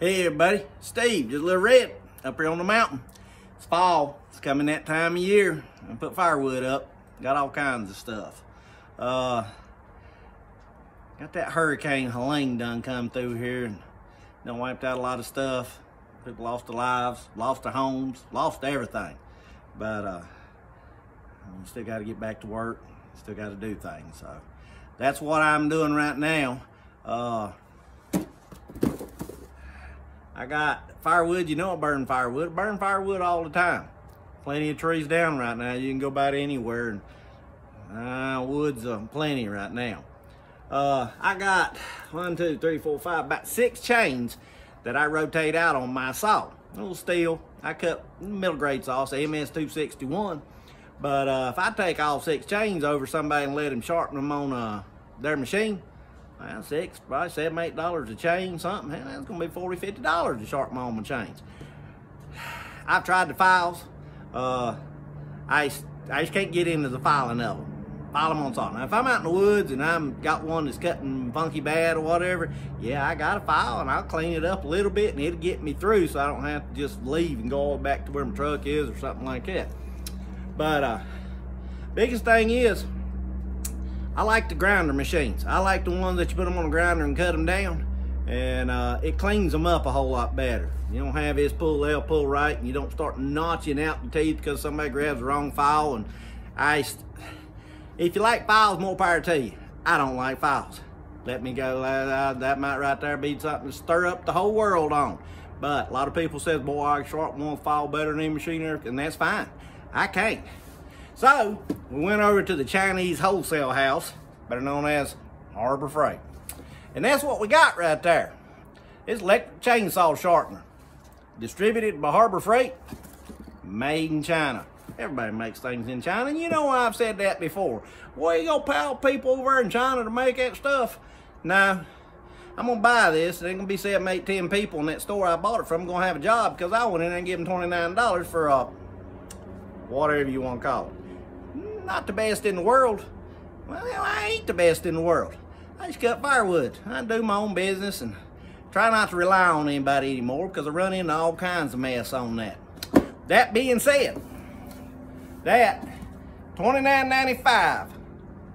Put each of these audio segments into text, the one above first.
Hey everybody, Steve, just a little red up here on the mountain. It's fall, it's coming that time of year. I put firewood up, got all kinds of stuff. Got that Hurricane Helene done come through here and done wiped out a lot of stuff. People lost their lives, lost their homes, lost everything. But we still got to get back to work, still got to do things. So that's what I'm doing right now. I got firewood. You know I burn firewood. I burn firewood all the time. Plenty of trees down right now. You can go about anywhere. And, wood's plenty right now. I got 1, 2, 3, 4, 5, about 6 chains that I rotate out on my saw. A little steel. I cut middle grade saw, so MS-261. But if I take all 6 chains over somebody and let them sharpen them on their machine, well, probably $7, $8 a chain, something. Hell, that's gonna be $40, $50 to sharpen on my chains. I've tried the files. I just can't get into the filing of them. File them on saw. Now, if I'm out in the woods and I'm got one that's cutting funky bad or whatever, yeah, I got a file and I'll clean it up a little bit and it'll get me through, so I don't have to just leave and go all back to where my truck is or something like that. But biggest thing is, I like the grinder machines. I like the ones that you put them on a grinder and cut them down, and it cleans them up a whole lot better. You don't have this pull left, pull right, and you don't start notching out the teeth because somebody grabs the wrong file. And if you like files, more power to you. I don't like files. Let me go. That might right there be something to stir up the whole world on. But a lot of people says, boy, I can sharpen one file better than any machine, and that's fine. I can't. So we went over to the Chinese wholesale house, better known as Harbor Freight. And that's what we got right there. It's electric chainsaw sharpener. Distributed by Harbor Freight, made in China. Everybody makes things in China, and you know I've said that before. Well, you gonna pay people over in China to make that stuff? Nah, I'm gonna buy this. There's gonna be 7, 8, 10 people in that store I bought it from gonna have a job because I went in there and gave them $29 for whatever you want to call it. Not the best in the world. Well, I ain't the best in the world. I just cut firewood. I do my own business and try not to rely on anybody anymore because I run into all kinds of mess on that. That being said, that $29.95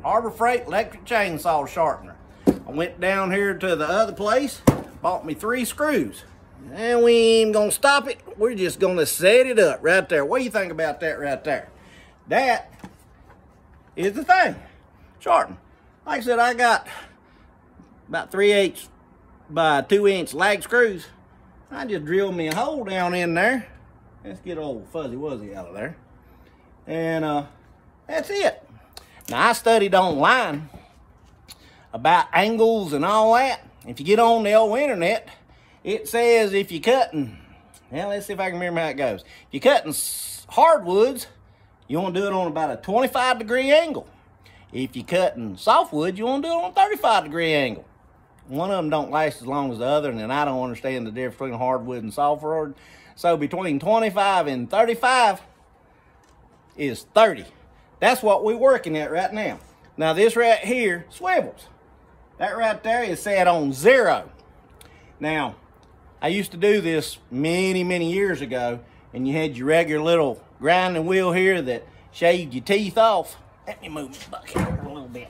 Harbor Freight electric chainsaw sharpener. I went down here to the other place, bought me 3 screws. And we ain't gonna stop it. We're just gonna set it up right there. What do you think about that right there? That is the thing. Sharpen. Like I said, I got about 3/8 by 2-inch lag screws. I just drilled me a hole down in there. Let's get old Fuzzy Wuzzy out of there. And that's it. Now I studied online about angles and all that. If you get on the old internet, it says if you're cutting, now let's see if I can remember how it goes. If you're cutting hardwoods, you want to do it on about a 25-degree angle. If you're cutting softwood, you want to do it on a 35-degree angle. One of them don't last as long as the other, and then I don't understand the difference between hardwood and softwood. So between 25 and 35 is 30. That's what we're working at right now. Now this right here swivels. That right there is set on 0. Now, I used to do this many, many years ago, and you had your regular little grinding wheel here that shaved your teeth off. Let me move the bucket over a little bit.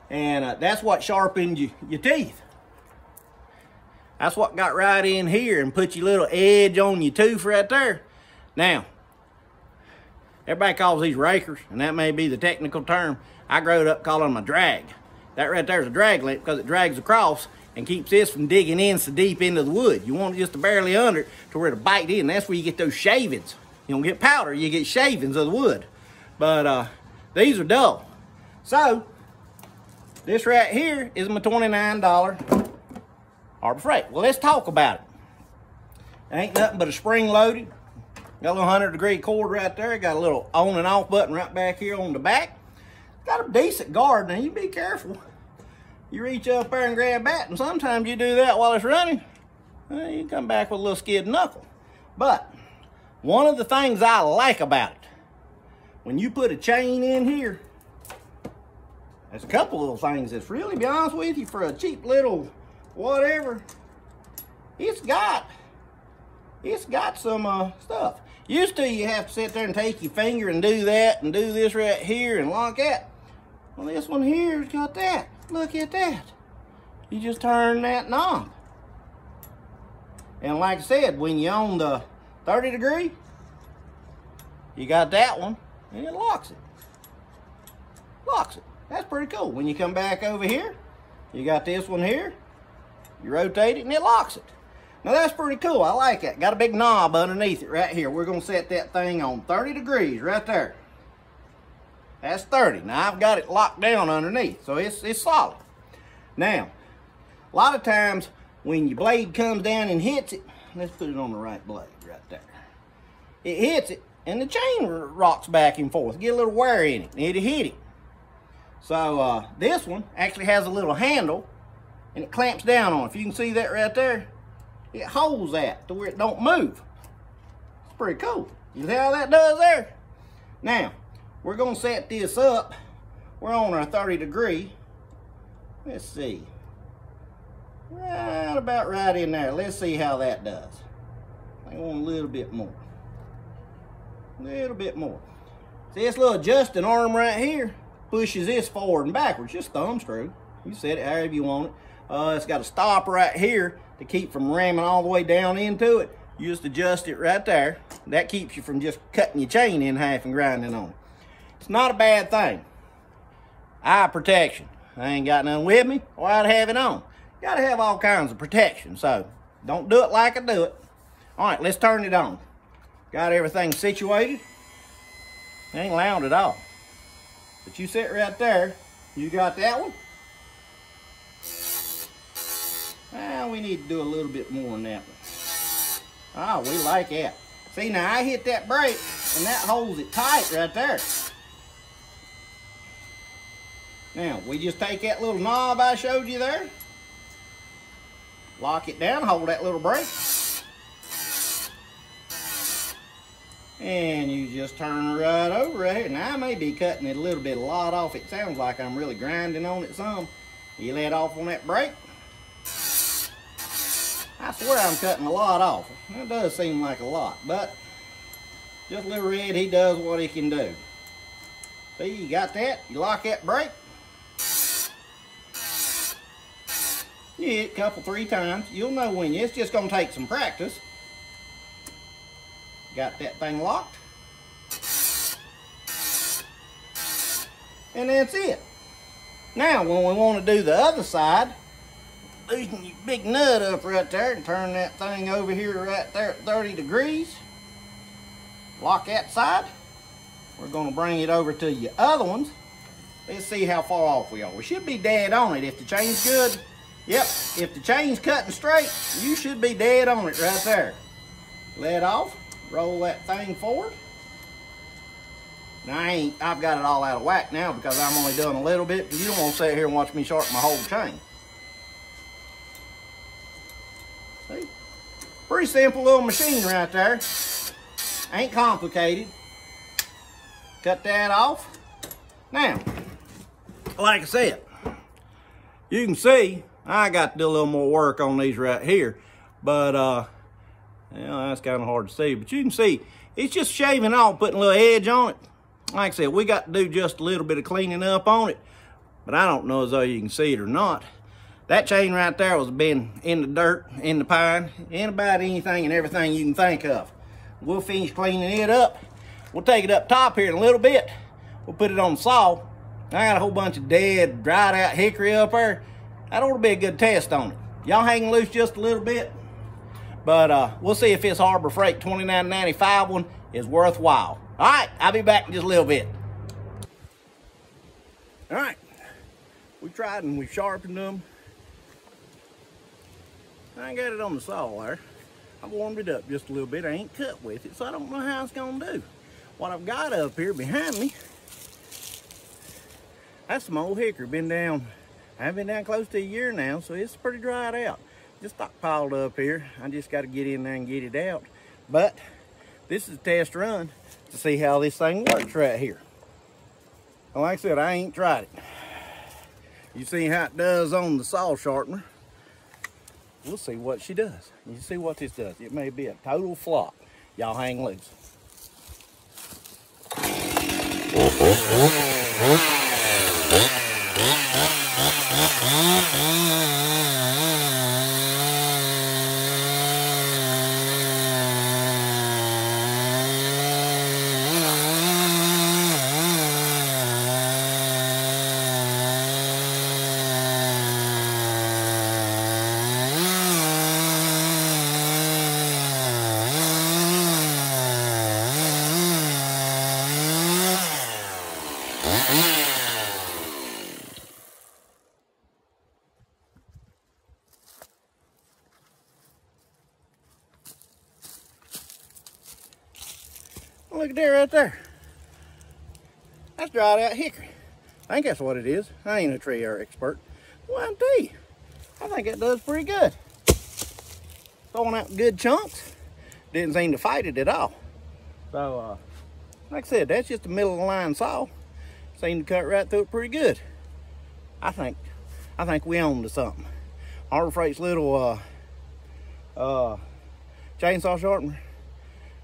And that's what sharpened your teeth. That's what got right in here and put your little edge on your tooth right there. Now, everybody calls these rakers, and that may be the technical term. I growed up calling them a drag. That right there is a drag link because it drags across and keeps this from digging in so deep into the wood. You want it just to barely under it to where to bite in. That's where you get those shavings. You don't get powder, you get shavings of the wood. But these are dull. So, this right here is my $29 Harbor Freight. Well, let's talk about it. It ain't nothing but a spring-loaded. Got a little 100-degree cord right there. Got a little on and off button right back here on the back. Got a decent guard. Now, you be careful. You reach up there and grab that, and sometimes you do that while it's running. Well, you come back with a little skid knuckle. But one of the things I like about it, when you put a chain in here, There's a couple little things that's really, be honest with you, for a cheap little whatever, it's got some stuff. Used to, you have to sit there and take your finger and do that and do this right here and lock that. Well, this one here's got that. Look at that. You just turn that knob. And like I said, when you're on the 30 degree, you got that one and it locks it. Locks it. That's pretty cool. When you come back over here, you got this one here. You rotate it and it locks it. Now that's pretty cool. I like that. Got a big knob underneath it right here. We're going to set that thing on 30 degrees right there. That's 30. Now I've got it locked down underneath, so it's solid. Now, a lot of times when your blade comes down and hits it, let's put it on the right blade right there. It hits it and the chain rocks back and forth. Get a little wear in it and it'll hit it. So this one actually has a little handle and it clamps down on it. If you can see that right there, it holds that to where it don't move. It's pretty cool. You see how that does there? Now, we're gonna set this up. We're on our 30 degree. Let's see. Right about right in there. Let's see how that does. I want a little bit more. A little bit more. See this little adjusting arm right here pushes this forward and backwards. Just thumb screw. You set it however you want it. It's got a stop right here to keep from ramming all the way down into it. You just adjust it right there. That keeps you from just cutting your chain in half and grinding on it. It's not a bad thing. Eye protection. I ain't got none with me, or I'd have it on. Gotta have all kinds of protection, so don't do it like I do it. All right, let's turn it on. Got everything situated. Ain't loud at all. But you sit right there. You got that one. Well, we need to do a little bit more on that one. Oh, we like that. See, now I hit that brake, and that holds it tight right there. Now, we just take that little knob I showed you there, lock it down, hold that little brake, and you just turn right over right here. Now, I may be cutting it a lot off. It sounds like I'm really grinding on it some. You let off on that brake. I swear I'm cutting a lot off. It does seem like a lot, but just little Red, he does what he can do. See, you got that? You lock that brake. You hit it a couple, 3 times. You'll know when it's just going to take some practice. Got that thing locked. And that's it. Now, when we want to do the other side, loosen your big nut up right there and turn that thing over here right there at 30 degrees. Lock that side. We're going to bring it over to your other ones. Let's see how far off we are. We should be dead on it if the chain's good. Yep, if the chain's cutting straight, you should be dead on it right there. Let off, roll that thing forward. Now I've got it all out of whack now because I'm only doing a little bit, because you don't want to sit here and watch me sharpen my whole chain. See? Pretty simple little machine right there. Ain't complicated. Cut that off. Now, like I said, you can see I got to do a little more work on these right here, but you know, that's kind of hard to see, but you can see it's just shaving off, putting a little edge on it. Like I said, we got to do just a little bit of cleaning up on it, but I don't know as though you can see it or not. That chain right there was been in the dirt, in the pine, in about anything and everything you can think of. We'll finish cleaning it up. We'll take it up top here in a little bit. We'll put it on the saw. I got a whole bunch of dead, dried out hickory up there. That ought to be a good test on it. Y'all hang loose just a little bit. But we'll see if this Harbor Freight $29.95 one is worthwhile. All right, I'll be back in just a little bit. All right, we tried and we sharpened them. I got it on the saw there. I warmed it up just a little bit. I ain't cut with it, so I don't know how it's gonna do. What I've got up here behind me, that's some old hickory. Been down, I've been down close to a year now, so it's pretty dried out. Just stockpiled up here. I just got to get in there and get it out. But this is a test run to see how this thing works right here. And like I said, I ain't tried it. You see how it does on the saw sharpener. We'll see what she does. You see what this does. It may be a total flop. Y'all hang loose. Look at that right there. That's dried out hickory. I think that's what it is. I ain't a tree expert. Well, I'll tell you, I think that does pretty good. Throwing out good chunks. Didn't seem to fight it at all. So, like I said, that's just a middle of the line saw. Seemed to cut right through it pretty good. I think we own to something. Harbor Freight's little chainsaw sharpener,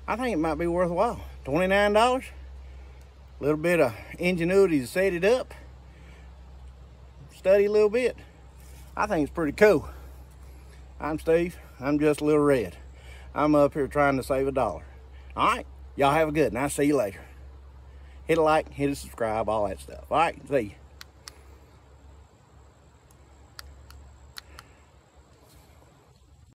I think it might be worthwhile. $29. A little bit of ingenuity to set it up. Study a little bit. I think it's pretty cool. I'm Steve. I'm just a little red. I'm up here trying to save $1. All right. Y'all have a good one. I'll see you later. Hit a like, hit a subscribe, all that stuff. All right. See you.